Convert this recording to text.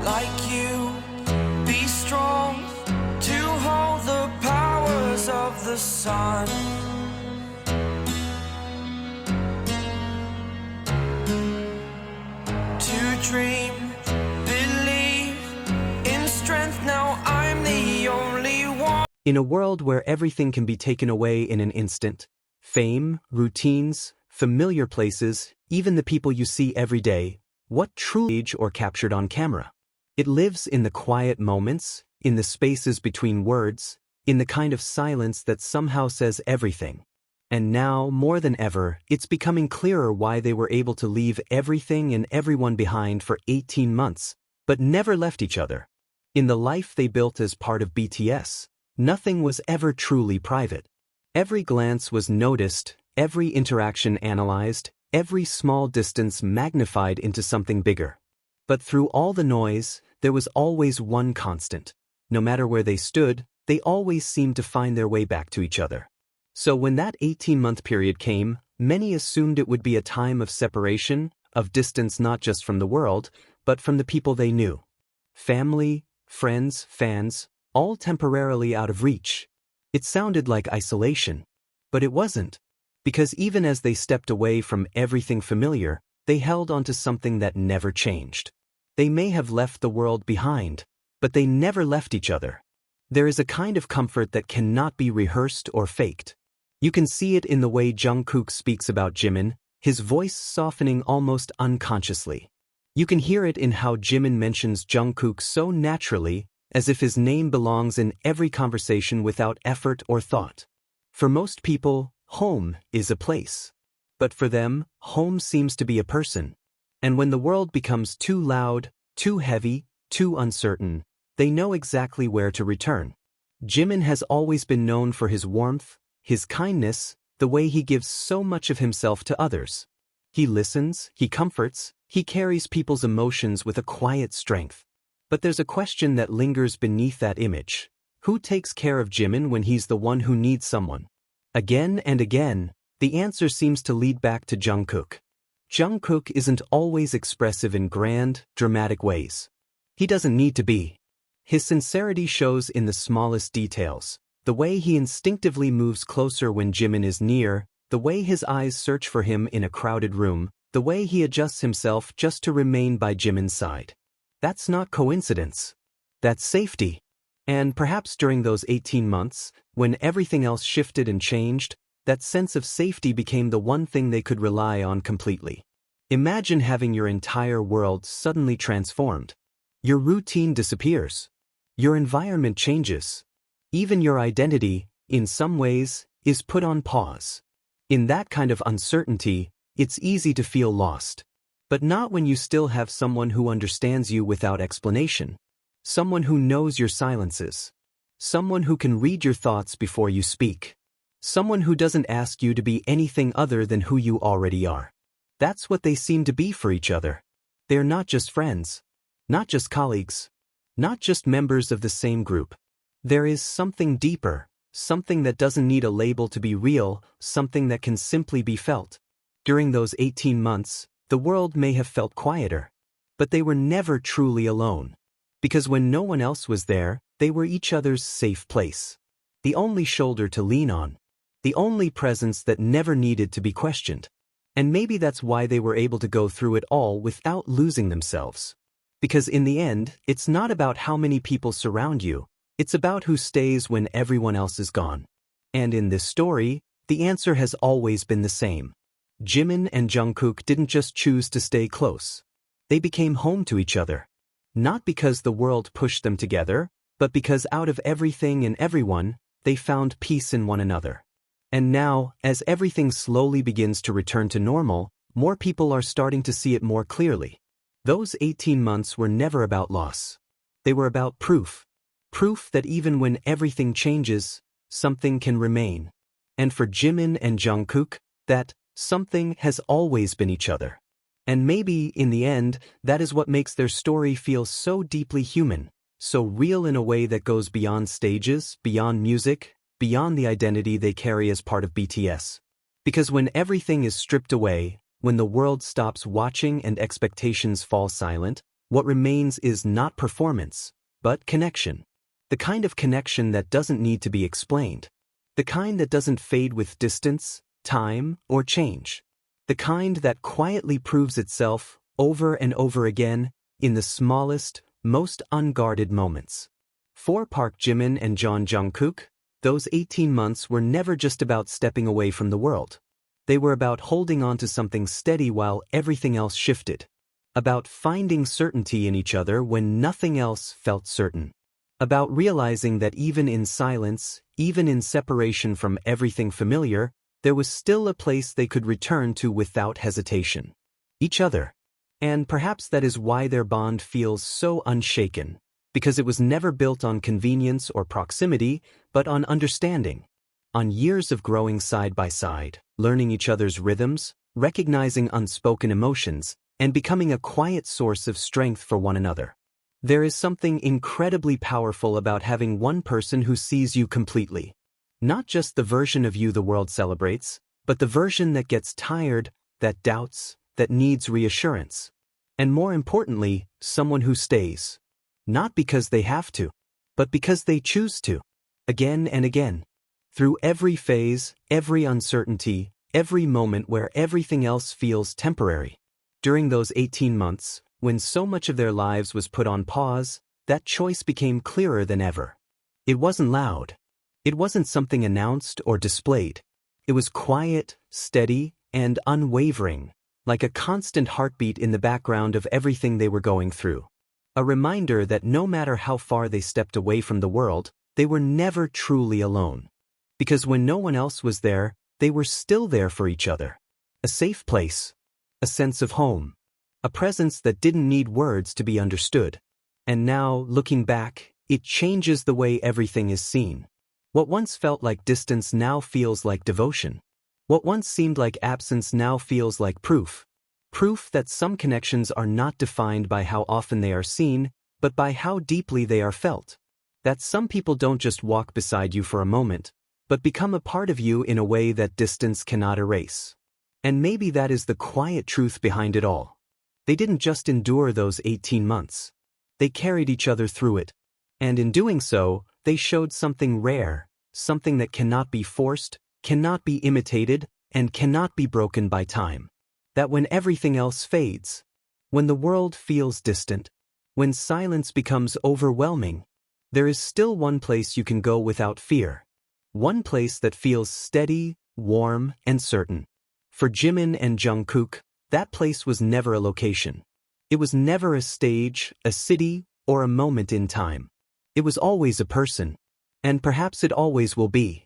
like you. Be strong to hold the powers of the sun. To dream, believe in strength. Now I'm the only one. In a world where everything can be taken away in an instant, fame, routines, familiar places, even the people you see every day, what truly is or captured on camera? It lives in the quiet moments, in the spaces between words, in the kind of silence that somehow says everything. And now, more than ever, it's becoming clearer why they were able to leave everything and everyone behind for 18 months, but never left each other. In the life they built as part of BTS, nothing was ever truly private. Every glance was noticed, every interaction analyzed, every small distance magnified into something bigger. But through all the noise, there was always one constant. No matter where they stood, they always seemed to find their way back to each other. So when that 18-month period came, many assumed it would be a time of separation, of distance not just from the world, but from the people they knew. Family, friends, fans, all temporarily out of reach. It sounded like isolation. But it wasn't. Because even as they stepped away from everything familiar, they held onto something that never changed. They may have left the world behind, but they never left each other. There is a kind of comfort that cannot be rehearsed or faked. You can see it in the way Jungkook speaks about Jimin, his voice softening almost unconsciously. You can hear it in how Jimin mentions Jungkook so naturally, as if his name belongs in every conversation without effort or thought. For most people, home is a place. But for them, home seems to be a person. And when the world becomes too loud, too heavy, too uncertain, they know exactly where to return. Jimin has always been known for his warmth, his kindness, the way he gives so much of himself to others. He listens, he comforts, he carries people's emotions with a quiet strength. But there's a question that lingers beneath that image. Who takes care of Jimin when he's the one who needs someone? Again and again, the answer seems to lead back to Jungkook. Jungkook isn't always expressive in grand, dramatic ways. He doesn't need to be. His sincerity shows in the smallest details. The way he instinctively moves closer when Jimin is near, the way his eyes search for him in a crowded room, the way he adjusts himself just to remain by Jimin's side. That's not coincidence. That's safety. And perhaps during those 18 months, when everything else shifted and changed, that sense of safety became the one thing they could rely on completely. Imagine having your entire world suddenly transformed. Your routine disappears. Your environment changes. Even your identity, in some ways, is put on pause. In that kind of uncertainty, it's easy to feel lost. But not when you still have someone who understands you without explanation. Someone who knows your silences. Someone who can read your thoughts before you speak. Someone who doesn't ask you to be anything other than who you already are. That's what they seem to be for each other. They're not just friends. Not just colleagues. Not just members of the same group. There is something deeper, something that doesn't need a label to be real, something that can simply be felt. During those 18 months, the world may have felt quieter. But they were never truly alone. Because when no one else was there, they were each other's safe place. The only shoulder to lean on. The only presence that never needed to be questioned. And maybe that's why they were able to go through it all without losing themselves. Because in the end, it's not about how many people surround you. It's about who stays when everyone else is gone. And in this story, the answer has always been the same. Jimin and Jungkook didn't just choose to stay close. They became home to each other. Not because the world pushed them together, but because out of everything and everyone, they found peace in one another. And now, as everything slowly begins to return to normal, more people are starting to see it more clearly. Those 18 months were never about loss. They were about proof. Proof that even when everything changes, something can remain. And for Jimin and Jungkook, that something has always been each other. And maybe, in the end, that is what makes their story feel so deeply human, so real in a way that goes beyond stages, beyond music, beyond the identity they carry as part of BTS. Because when everything is stripped away, when the world stops watching and expectations fall silent, What remains is not performance, but connection. The kind of connection that doesn't need to be explained. The kind that doesn't fade with distance, time, or change. The kind that quietly proves itself over and over again in the smallest, most unguarded moments. For Park Jimin and Jungkook, those 18 months were never just about stepping away from the world. They were about holding on to something steady while everything else shifted. About finding certainty in each other when nothing else felt certain. About realizing that even in silence, even in separation from everything familiar, there was still a place they could return to without hesitation. Each other. And perhaps that is why their bond feels so unshaken, because it was never built on convenience or proximity, but on understanding. On years of growing side by side, learning each other's rhythms, recognizing unspoken emotions, and becoming a quiet source of strength for one another. There is something incredibly powerful about having one person who sees you completely. Not just the version of you the world celebrates, but the version that gets tired, that doubts, that needs reassurance. And more importantly, someone who stays. Not because they have to, but because they choose to. Again and again. Through every phase, every uncertainty, every moment where everything else feels temporary. During those 18 months, when so much of their lives was put on pause, that choice became clearer than ever. It wasn't loud. It wasn't something announced or displayed. It was quiet, steady, and unwavering, like a constant heartbeat in the background of everything they were going through. A reminder that no matter how far they stepped away from the world, they were never truly alone. Because when no one else was there, they were still there for each other. A safe place. A sense of home. A presence that didn't need words to be understood. And now, looking back, it changes the way everything is seen. What once felt like distance now feels like devotion. What once seemed like absence now feels like proof. Proof that some connections are not defined by how often they are seen, but by how deeply they are felt. That some people don't just walk beside you for a moment, but become a part of you in a way that distance cannot erase. And maybe that is the quiet truth behind it all. They didn't just endure those 18 months. They carried each other through it. And in doing so, they showed something rare, something that cannot be forced, cannot be imitated, and cannot be broken by time. That when everything else fades, when the world feels distant, when silence becomes overwhelming, there is still one place you can go without fear. One place that feels steady, warm, and certain. For Jimin and Jungkook, that place was never a location. It was never a stage, a city, or a moment in time. It was always a person. And perhaps it always will be.